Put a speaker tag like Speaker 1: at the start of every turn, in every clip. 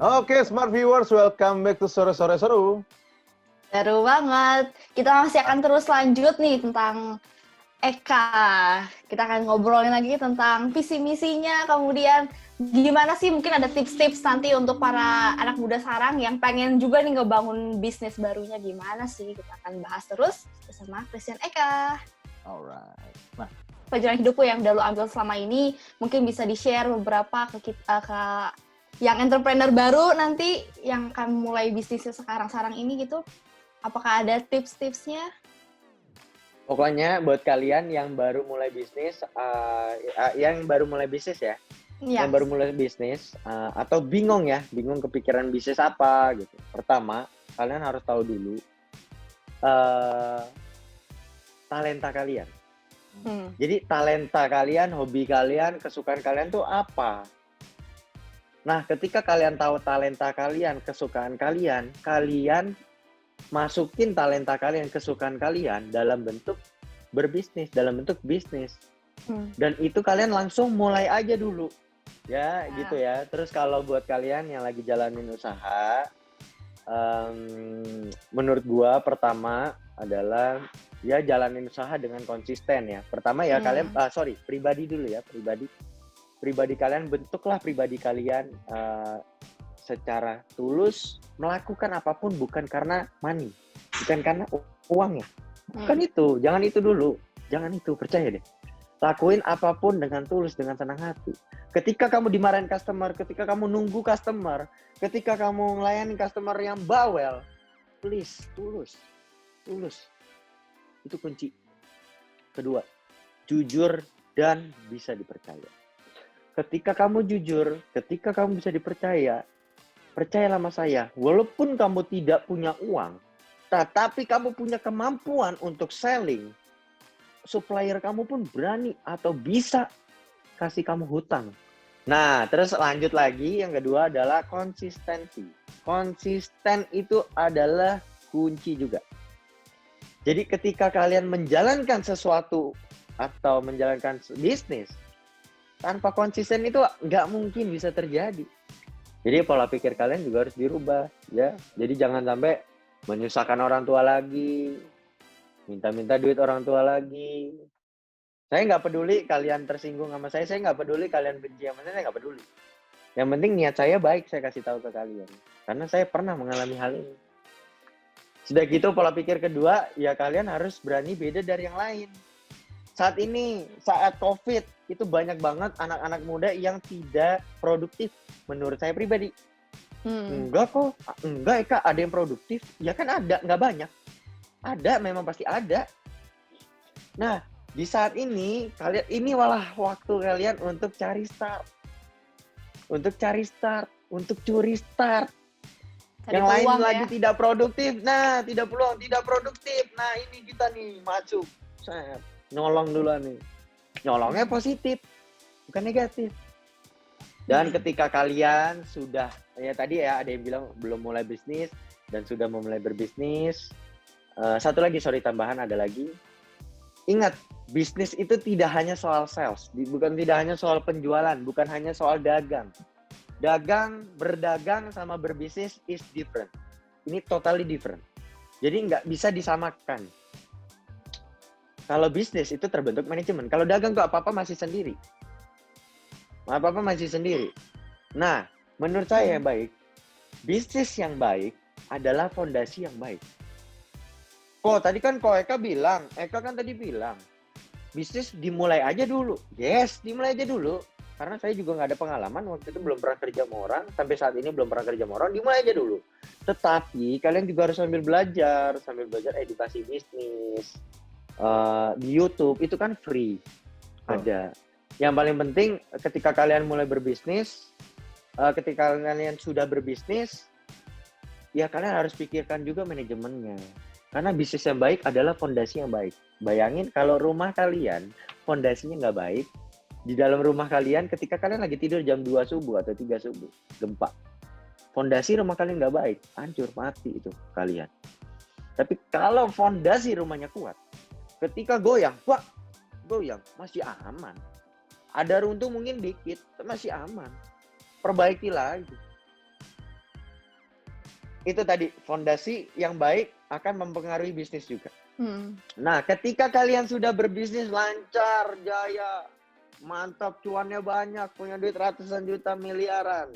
Speaker 1: Oke, smart viewers, welcome back to Sore-Sore Seru.
Speaker 2: Seru banget. Kita masih akan terus lanjut nih tentang Eka. Kita akan ngobrolin lagi tentang visi misinya, kemudian gimana sih mungkin ada tips-tips nanti untuk para anak muda sekarang yang pengen juga nih ngebangun bisnis barunya gimana sih. Kita akan bahas terus bersama Christian Eka.
Speaker 1: Alright. Nah,
Speaker 2: Pelajaran hidupku yang udah lo ambil selama ini mungkin bisa di-share beberapa ke kita, ke yang entrepreneur baru nanti yang akan mulai bisnisnya sekarang ini gitu. Apakah ada tips-tipsnya?
Speaker 3: Pokoknya buat kalian yang baru mulai bisnis, yang baru mulai bisnis ya,
Speaker 2: Yes.
Speaker 3: yang baru mulai bisnis atau bingung kepikiran bisnis apa gitu. Pertama, kalian harus tahu dulu talenta kalian. Jadi talenta kalian, hobi kalian, kesukaan kalian tuh apa? Nah, ketika kalian tahu talenta kalian, kesukaan kalian, kalian masukin talenta kalian, kesukaan kalian dalam bentuk berbisnis, dalam bentuk bisnis. Dan itu kalian langsung mulai aja dulu. Ya, gitu ya. Terus kalau buat kalian yang lagi jalanin usaha, menurut gua pertama adalah ya jalanin usaha dengan konsisten ya. Pertama ya kalian, pribadi dulu ya, pribadi kalian, bentuklah pribadi kalian secara tulus melakukan apapun bukan karena money, bukan karena uang ya. Bukan itu, jangan itu dulu. Jangan itu, percaya deh. Lakuin apapun dengan tulus, dengan senang hati. Ketika kamu dimarahin customer, ketika kamu nunggu customer, ketika kamu melayani customer yang bawel, please, tulus. Tulus. Itu kunci. Kedua, jujur dan bisa dipercaya. Ketika kamu jujur, ketika kamu bisa dipercaya, percayalah sama saya, walaupun kamu tidak punya uang, tetapi kamu punya kemampuan untuk selling, supplier kamu pun berani atau bisa kasih kamu hutang. Nah, terus lanjut lagi, yang kedua adalah konsistensi. Konsisten itu adalah kunci juga. Jadi ketika kalian menjalankan sesuatu atau menjalankan bisnis, tanpa konsisten itu nggak mungkin bisa terjadi. Jadi pola pikir kalian juga harus dirubah, ya. Jadi jangan sampai menyusahkan orang tua lagi, minta-minta duit orang tua lagi. Saya nggak peduli kalian tersinggung sama saya nggak peduli kalian benci sama saya nggak peduli. Yang penting niat saya baik, saya kasih tahu ke kalian. Karena saya pernah mengalami hal ini. Sudah gitu pola pikir kedua, ya kalian harus berani beda dari yang lain. Saat ini, saat COVID, itu banyak banget anak-anak muda yang tidak produktif. Menurut saya pribadi. Enggak kok, enggak Eka, ada yang produktif. Ya kan ada, nggak banyak. Ada, memang pasti ada. Nah, di saat ini, kalian ini malah waktu kalian untuk cari start. Untuk cari start, untuk curi start.
Speaker 2: Cari
Speaker 3: yang lain
Speaker 2: peluang,
Speaker 3: lagi
Speaker 2: ya?
Speaker 3: tidak produktif. Nah, tidak peluang, tidak produktif. Nah, ini kita nih, masuk. Nyolong dulu nih. Nyolongnya positif, bukan negatif. Dan ketika kalian sudah, ya tadi ya ada yang bilang belum mulai bisnis dan sudah memulai berbisnis. Satu lagi, tambahan ada lagi. Ingat, bisnis itu tidak hanya soal sales, bukan tidak hanya soal penjualan, bukan hanya soal dagang. Berdagang sama berbisnis is different. Ini totally different. Jadi nggak bisa disamakan. Kalau bisnis itu terbentuk manajemen. Kalau dagang tuh apa-apa masih sendiri. Apa-apa masih sendiri. Nah, menurut saya yang baik, bisnis yang baik adalah fondasi yang baik. Eka kan tadi bilang, bisnis dimulai aja dulu. Yes, dimulai aja dulu. Karena saya juga nggak ada pengalaman, waktu itu belum pernah kerja sama orang, sampai saat ini belum pernah kerja sama orang, dimulai aja dulu. Tetapi kalian juga harus sambil belajar edukasi bisnis. Di YouTube itu kan free, ada. Yang paling penting ketika kalian mulai berbisnis, ketika kalian sudah berbisnis, ya kalian harus pikirkan juga manajemennya. Karena bisnis yang baik adalah fondasi yang baik. Bayangin kalau rumah kalian fondasinya nggak baik, di dalam rumah kalian ketika kalian lagi tidur jam 2 subuh atau 3 subuh, gempa. Fondasi rumah kalian nggak baik, hancur, mati itu kalian. Tapi kalau fondasi rumahnya kuat, ketika goyang, masih aman. Ada runtuh mungkin dikit, masih aman. Perbaiki lagi. itu tadi fondasi yang baik akan mempengaruhi bisnis juga.
Speaker 2: Hmm.
Speaker 3: Nah, ketika kalian sudah berbisnis lancar, jaya, mantap, cuannya banyak, punya duit ratusan juta, miliaran.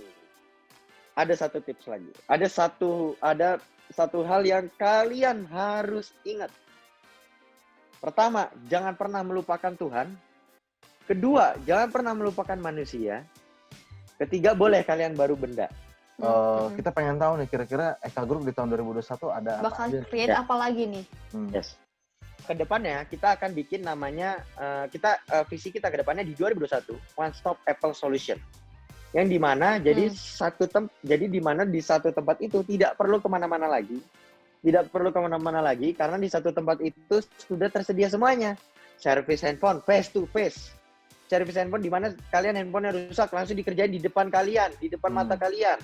Speaker 3: Ada satu tips lagi. Ada satu hal yang kalian harus ingat. Pertama, jangan pernah melupakan Tuhan. Kedua, jangan pernah melupakan manusia. Ketiga, boleh kalian baru benda.
Speaker 1: Kita pengen tahu nih kira-kira Eka Group di tahun 2021 ada apa
Speaker 2: Bakal
Speaker 1: aja?
Speaker 2: create
Speaker 3: Ya.
Speaker 2: apa lagi nih?
Speaker 3: Yes. Kedepannya kita akan bikin namanya visi kita kedepannya di 2021 One Stop Apple Solution. Yang dimana jadi di mana di satu tempat itu tidak perlu kemana-mana lagi, karena di satu tempat itu sudah tersedia semuanya. Service handphone face to face, service handphone di mana kalian handphonenya rusak langsung dikerjain di depan kalian, di depan mata kalian.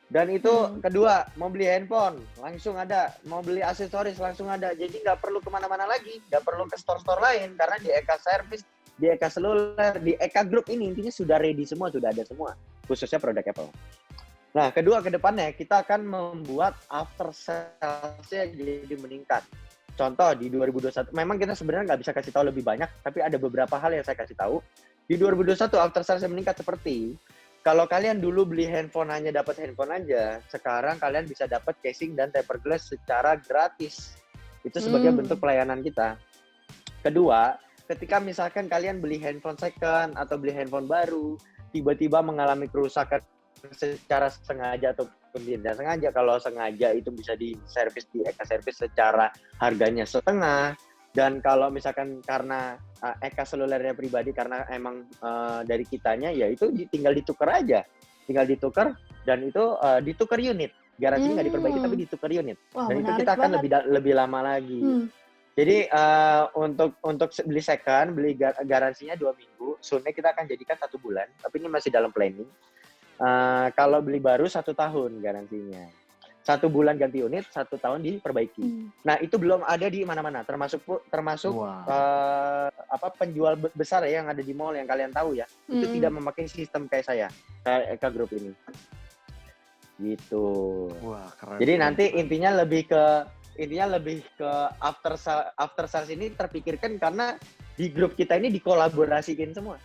Speaker 3: Dan itu kedua, mau beli handphone langsung ada, mau beli aksesoris langsung ada. Jadi nggak perlu kemana-mana lagi, nggak perlu ke store-store lain karena di Eka Service, di Eka Seluler, di Eka Group ini intinya sudah ready semua, sudah ada semua, khususnya produk Apple. Nah, kedua ke depannya kita akan membuat after sales-nya jadi meningkat. Contoh di 2021, memang kita sebenarnya nggak bisa kasih tahu lebih banyak, tapi ada beberapa hal yang saya kasih tahu. Di 2021 after sales meningkat seperti kalau kalian dulu beli handphone hanya dapat handphone aja, sekarang kalian bisa dapat casing dan tempered glass secara gratis. Itu sebagai bentuk pelayanan kita. Kedua, ketika misalkan kalian beli handphone second atau beli handphone baru, tiba-tiba mengalami kerusakan secara sengaja ataupun tidak sengaja. Kalau sengaja itu bisa diservis di Eka Service secara harganya setengah. Dan kalau misalkan karena Eka Selulernya pribadi, karena emang dari kitanya, ya itu tinggal ditukar aja. Tinggal ditukar, dan itu ditukar unit. Garansinya nggak diperbaiki, tapi ditukar unit.
Speaker 2: Wah,
Speaker 3: dan itu kita akan lebih lama lagi. Jadi untuk beli second, beli garansinya 2 minggu. Soonnya kita akan jadikan 1 bulan, tapi ini masih dalam planning. Kalau beli baru 1 tahun garansinya. 1 bulan ganti unit, 1 tahun diperbaiki. Nah, itu belum ada di mana-mana, termasuk penjual besar ya yang ada di mall yang kalian tahu ya. Itu tidak memakai sistem kayak saya, kayak Eka Group ini. Gitu.
Speaker 1: Wah, keren.
Speaker 3: Jadi nanti intinya lebih ke after sales ini terpikirkan karena di grup kita ini dikolaborasikan semua.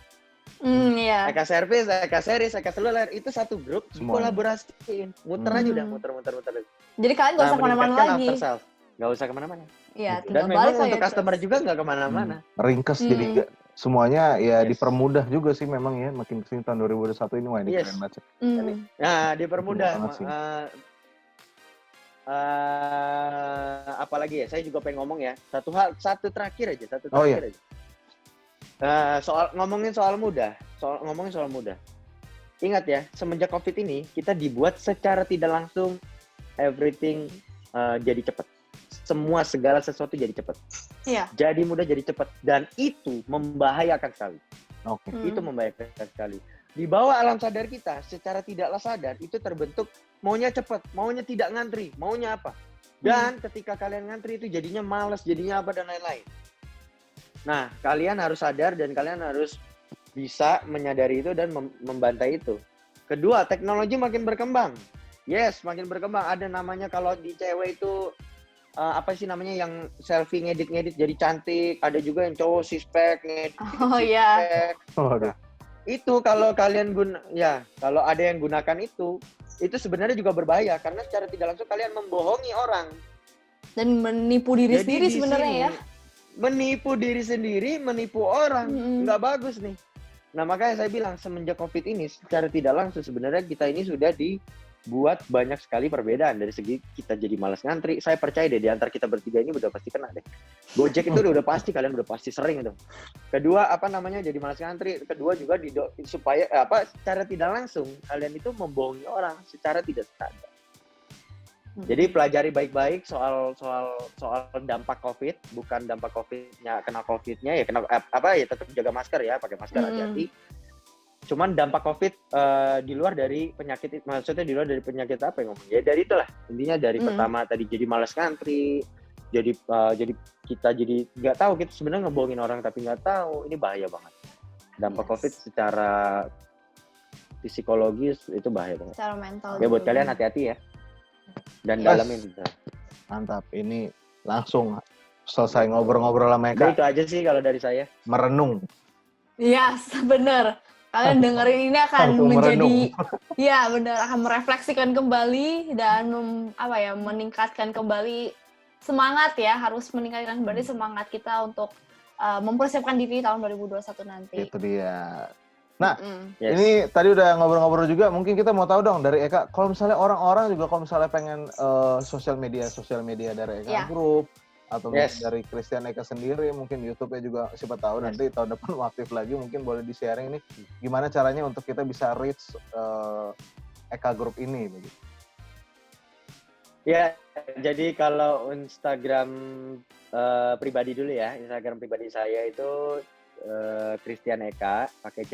Speaker 2: Iya.
Speaker 3: Eka Service, Eka Series, Eka Seluler itu satu grup, kolaborasiin, muter aja udah, muter.
Speaker 2: Jadi kalian nggak usah kemana-mana lagi.
Speaker 3: Nggak usah kemana-mana.
Speaker 2: Iya,
Speaker 3: Dan memang untuk customer juga nggak kemana-mana.
Speaker 1: Ringkes jadi semuanya ya dipermudah juga sih memang ya, makin kesini tahun 2021 ini wah ini keren banget.
Speaker 3: Nah, dipermudah. Apalagi ya, saya juga pengen ngomong ya, satu terakhir aja. Ngomongin soal mudah. Ingat ya, semenjak COVID ini kita dibuat secara tidak langsung everything jadi cepat. Segala sesuatu jadi cepat.
Speaker 2: Iya.
Speaker 3: Jadi mudah, jadi cepat, dan itu membahayakan sekali.
Speaker 1: Oke.
Speaker 3: Itu membahayakan sekali. Di bawah alam sadar kita, secara tidaklah sadar itu terbentuk maunya cepat, maunya tidak ngantri, maunya apa. Dan ketika kalian ngantri itu jadinya malas, jadinya apa dan lain-lain. Nah, kalian harus sadar dan kalian harus bisa menyadari itu dan membantai itu. Kedua, teknologi makin berkembang. Yes, makin berkembang. Ada namanya kalau di cewek itu apa sih namanya yang selfie ngedit jadi cantik. Ada juga yang cowok six-pack ngedit.
Speaker 2: Oh iya.
Speaker 3: Nah, itu kalau kalian kalau ada yang gunakan itu sebenarnya juga berbahaya karena secara tidak langsung kalian membohongi orang
Speaker 2: dan menipu diri sendiri sebenarnya ya.
Speaker 3: Menipu diri sendiri, menipu orang, nggak bagus nih. Nah, makanya saya bilang semenjak COVID ini secara tidak langsung sebenarnya kita ini sudah dibuat banyak sekali perbedaan dari segi kita jadi malas ngantri. Saya percaya deh di antara kita bertiga ini udah pasti kena deh. Gojek itu udah pasti, kalian udah pasti sering itu. Kedua, jadi malas ngantri. Kedua juga supaya secara tidak langsung kalian itu membohongi orang secara tidak sadar. Jadi pelajari baik-baik soal dampak COVID, bukan dampak COVID-nya, kena COVID-nya ya kena tetap jaga masker ya, pakai masker hati-hati. Cuman dampak COVID di luar dari penyakit, maksudnya di luar dari penyakit apa yang ngomong? Ya dari itulah, intinya dari pertama tadi jadi malas ngantri, jadi kita jadi nggak tahu, kita sebenarnya ngebohongin orang tapi nggak tahu, ini bahaya banget. Dampak COVID secara psikologis itu bahaya banget.
Speaker 2: Secara mental.
Speaker 3: Ya buat kalian hati-hati ya. dan
Speaker 1: Yes.
Speaker 3: dalamin.
Speaker 1: Mantap. Ini langsung selesai ngobrol-ngobrol sama
Speaker 3: Udah
Speaker 1: Eka,
Speaker 3: itu aja sih kalau dari saya.
Speaker 1: merenung.
Speaker 2: Iya, bener. Kalian dengerin ini akan
Speaker 1: Langsung
Speaker 2: menjadi,
Speaker 1: merenung.
Speaker 2: ya bener, akan merefleksikan kembali dan meningkatkan kembali semangat ya, harus meningkatkan kembali semangat kita untuk mempersiapkan diri tahun 2021 nanti.
Speaker 1: Itu dia. Nah,
Speaker 3: Yes.
Speaker 1: ini tadi udah ngobrol-ngobrol juga, mungkin kita mau tahu dong dari Eka, kalau misalnya orang-orang juga kalau misalnya pengen sosial media dari Eka
Speaker 2: Iya.
Speaker 1: Group, atau
Speaker 3: Yes.
Speaker 1: dari Christian Eka sendiri, mungkin YouTube-nya juga siapa tahu
Speaker 3: Yes.
Speaker 1: nanti tahun depan mau aktif lagi, mungkin boleh di-sharing nih, gimana caranya untuk kita bisa reach Eka Group ini begitu.
Speaker 3: Ya, jadi kalau Instagram pribadi dulu ya, Instagram pribadi saya itu Christian Eka, pakai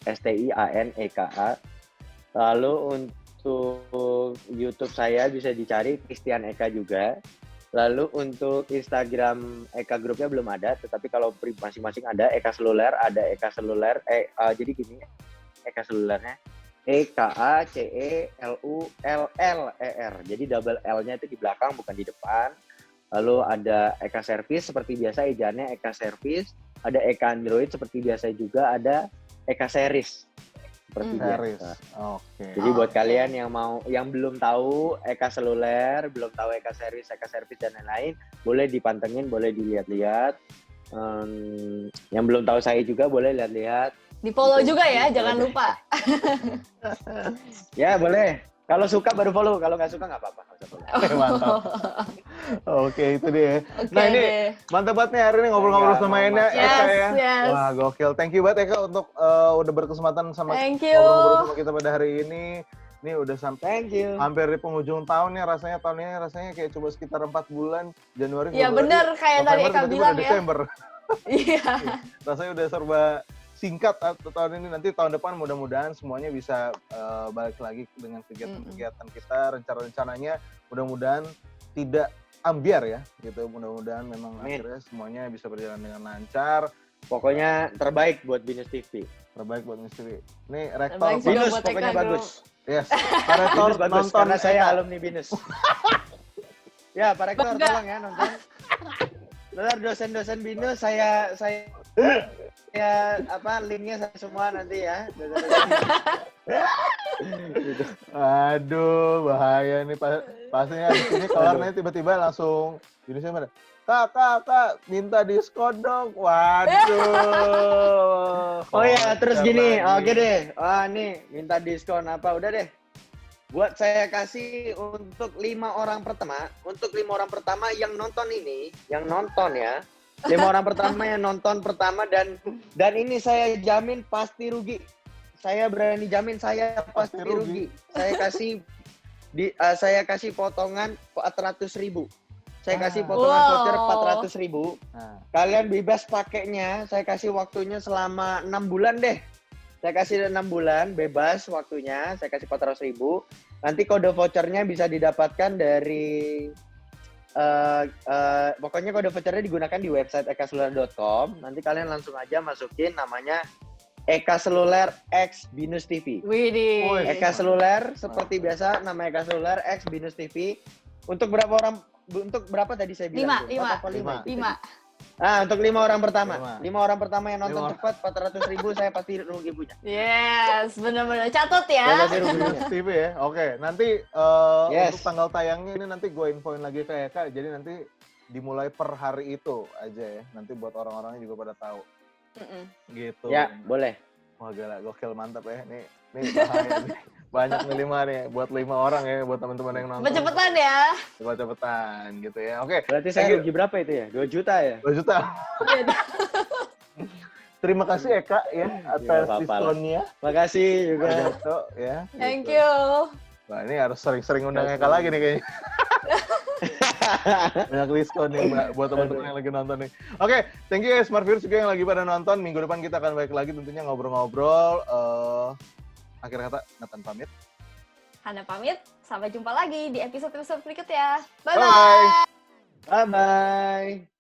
Speaker 3: CRISTIANEKA. Lalu untuk YouTube saya bisa dicari Christian Eka juga. Lalu untuk Instagram Eka Grupnya belum ada, tetapi kalau masing-masing ada Eka Seluler, ada Eka Seluler. Jadi gini, Eka Selulernya EKACELULLER. Jadi double L-nya itu di belakang bukan di depan. Lalu ada Eka Service seperti biasa, ejaannya Eka Service. Ada Eka Android seperti biasa juga, ada Eka Series seperti
Speaker 1: Series.
Speaker 3: biasa.
Speaker 1: Oke.
Speaker 3: Jadi buat kalian yang belum tahu Eka Seluler, belum tahu Eka Series, Eka Service dan lain-lain, boleh dipantengin, boleh dilihat-lihat. Yang belum tahu saya juga boleh lihat-lihat.
Speaker 2: Di follow
Speaker 3: Gitu.
Speaker 2: juga ya,
Speaker 3: Boleh
Speaker 2: jangan
Speaker 3: deh.
Speaker 2: lupa.
Speaker 3: Ya boleh. Kalau suka baru follow, kalau nggak suka nggak apa-apa. Nggak usah follow.
Speaker 1: Mantap. Oke, itu dia.
Speaker 2: Oke
Speaker 1: Nah, ini
Speaker 2: deh.
Speaker 1: mantap banget nih hari ini ngobrol-ngobrol sama Eka ya.
Speaker 2: Yes.
Speaker 1: Wah, gokil. Thank you banget Eka untuk udah berkesempatan sama
Speaker 2: Thank you.
Speaker 1: ngobrol-ngobrol sama kita pada hari ini. Ini udah sampai
Speaker 3: Thank you.
Speaker 1: hampir di penghujung tahun ya, tahun ini rasanya kayak coba sekitar 4 bulan, Januari,
Speaker 2: Ya
Speaker 1: Februari,
Speaker 2: bener, kayak tadi
Speaker 1: November,
Speaker 2: Eka
Speaker 1: tiba-tiba
Speaker 2: bilang
Speaker 1: udah
Speaker 2: ya.
Speaker 1: Desember.
Speaker 2: Iya.
Speaker 1: Rasanya udah serba singkat tahun ini. Nanti tahun depan mudah-mudahan semuanya bisa balik lagi dengan kegiatan-kegiatan kita, rencana-rencananya mudah-mudahan tidak ambiar ya gitu. Mudah-mudahan memang akhirnya semuanya bisa berjalan dengan lancar.
Speaker 3: Pokoknya terbaik buat Binus TV.
Speaker 1: Terbaik buat Misteri. Nih rektor
Speaker 2: Terbaik juga
Speaker 3: Binus
Speaker 2: buat
Speaker 3: pokoknya
Speaker 2: Eka
Speaker 3: bagus.
Speaker 1: yes. Pak Rektor
Speaker 3: Binus bagus
Speaker 1: nonton
Speaker 3: karena saya
Speaker 1: Eka.
Speaker 3: alumni Binus. Ya, Pak Rektor
Speaker 2: Bangga.
Speaker 3: tolong ya nonton. Benar dosen-dosen Binus saya linknya saya semua nanti ya. Gitu.
Speaker 1: Aduh, bahaya nih pastinya di sini kelar nih tiba-tiba langsung Indonesia mana? Kak, minta diskon dong. Waduh.
Speaker 3: Oh ya, terus gini,
Speaker 1: lagi.
Speaker 3: oke deh. Wah, nih minta diskon apa? Udah deh. Buat saya kasih untuk 5 orang pertama, yang nonton ini, yang nonton ya. 5 orang pertama yang nonton pertama dan ini saya jamin pasti rugi. Saya berani jamin saya pasti rugi. Saya kasih potongan 400.000. Saya kasih potongan voucher 400.000.
Speaker 1: Nah,
Speaker 3: Kalian bebas pakainya. Saya kasih waktunya selama 6 bulan deh. Saya kasih 6 bulan, bebas waktunya. Saya kasih 400.000. Nanti kode vouchernya bisa didapatkan dari... pokoknya kode vouchernya digunakan di website ekaseluler.com. Nanti kalian langsung aja masukin namanya Eka Seluler X Binus TV.
Speaker 2: Widih.
Speaker 3: Eka Seluler seperti biasa, nama Eka Seluler X Binus TV. Untuk berapa orang? Untuk berapa tadi saya bilang?
Speaker 2: 5. Untuk
Speaker 3: 5 orang pertama.
Speaker 1: 5.
Speaker 3: 5 orang pertama yang nonton
Speaker 1: 5.
Speaker 3: cepat 400.000 saya pasti rugi punya.
Speaker 2: Yes, benar-benar. Catat
Speaker 3: Saya
Speaker 2: ya.
Speaker 3: pasti rugi punya.
Speaker 1: TV ya. Oke, nanti
Speaker 3: Yes.
Speaker 1: untuk tanggal tayangnya ini nanti gue infoin lagi ke Eka. Jadi nanti dimulai per hari itu aja ya. Nanti buat orang-orangnya juga pada tahu. Gitu.
Speaker 3: Ya, boleh.
Speaker 1: Wah gila, gokil, mantap ya. Nih bahaya nih. Banyak nih 5 nih, buat 5 orang ya, buat teman-teman yang nonton.
Speaker 2: Cepetan ya.
Speaker 1: Cepat-cepatan gitu ya. Oke,
Speaker 3: Berarti saya rugi berapa itu ya? 2 juta ya?
Speaker 1: 2 juta. Terima kasih Eka ya atas
Speaker 3: apa-apa lah.
Speaker 1: diskonnya.
Speaker 3: Makasih juga.
Speaker 1: Gitu, ya.
Speaker 2: Thank
Speaker 1: gitu.
Speaker 2: you.
Speaker 1: Wah, ini harus sering-sering undang Eka lagi nih kayaknya. Banyak diskon nih Mbak, buat teman-teman yang lagi nonton nih. Oke, thank you ya Smart Viewers juga yang lagi pada nonton. Minggu depan kita akan balik lagi tentunya ngobrol-ngobrol. Akhir kata, Nathan pamit.
Speaker 2: Hana pamit. Sampai jumpa lagi di episode-episode berikutnya.
Speaker 1: Bye-bye.
Speaker 2: Bye-bye.
Speaker 3: Bye-bye.